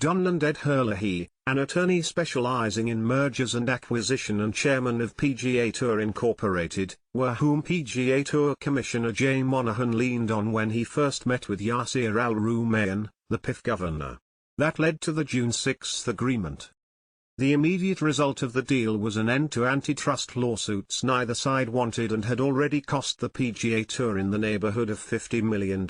Dunne and Ed Herlihy, an attorney specializing in mergers and acquisition and chairman of PGA Tour Incorporated, were whom PGA Tour Commissioner Jay Monahan leaned on when he first met with Yasir Al-Rumayyan, the PIF governor. That led to the June 6 agreement. The immediate result of the deal was an end to antitrust lawsuits neither side wanted and had already cost the PGA Tour in the neighborhood of $50 million.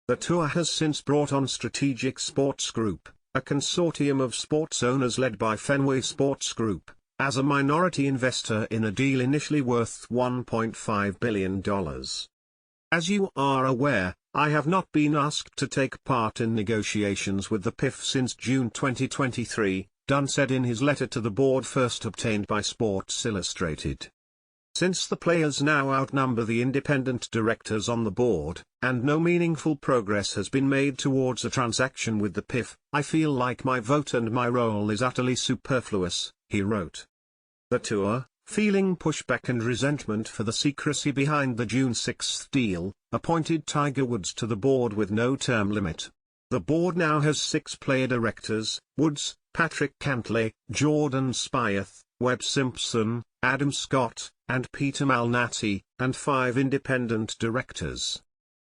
The tour has since brought on Strategic Sports Group, a consortium of sports owners led by Fenway Sports Group, as a minority investor in a deal initially worth $1.5 billion. As you are aware, I have not been asked to take part in negotiations with the PIF since June 2023, Dunne said in his letter to the board first obtained by Sports Illustrated. Since the players now outnumber the independent directors on the board, and no meaningful progress has been made towards a transaction with the PIF, I feel like my vote and my role is utterly superfluous, he wrote. The tour, feeling pushback and resentment for the secrecy behind the June 6 deal, appointed Tiger Woods to the board with no term limit. The board now has 6 player directors: Woods, Patrick Cantlay, Jordan Spieth, Webb Simpson, Adam Scott, and Peter Malnati, and 5 independent directors.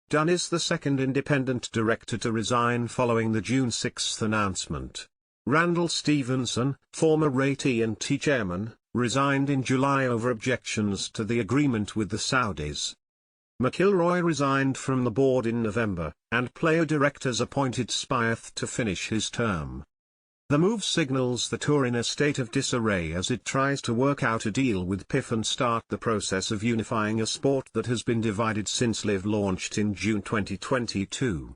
Dunne is the second independent director to resign following the June 6 announcement. Randall Stevenson, former AT&T chairman, resigned in July over objections to the agreement with the Saudis. McIlroy resigned from the board in November, and player directors appointed Spieth to finish his term. The move signals the tour in a state of disarray as it tries to work out a deal with PIF and start the process of unifying a sport that has been divided since LIV launched in June 2022.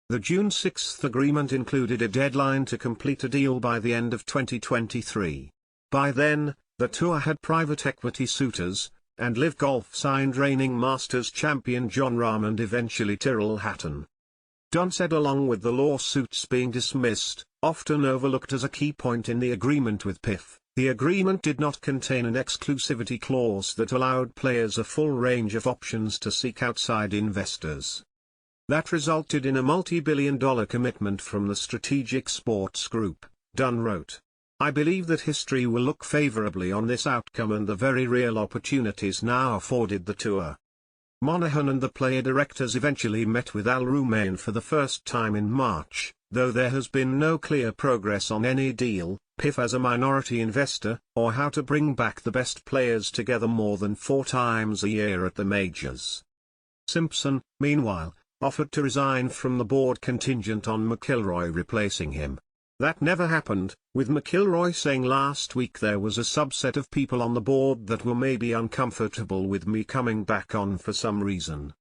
The June 6 agreement included a deadline to complete a deal by the end of 2023. By then, the tour had private equity suitors, and LIV Golf signed reigning Masters champion Jon Rahm and eventually Tyrrell Hatton. Dunne said along with the lawsuits being dismissed, often overlooked as a key point in the agreement with PIF, the agreement did not contain an exclusivity clause that allowed players a full range of options to seek outside investors. That resulted in a multi-billion-dollar commitment from the Strategic Sports Group, Dunne wrote. I believe that history will look favorably on this outcome and the very real opportunities now afforded the tour. Monahan and the player directors eventually met with Al-Rumayyan for the first time in March, though there has been no clear progress on any deal, PIF as a minority investor, or how to bring back the best players together more than 4 times a year at the majors. Simpson, meanwhile, offered to resign from the board contingent on McIlroy replacing him. That never happened, with McIlroy saying last week there was a subset of people on the board that were maybe uncomfortable with me coming back on for some reason.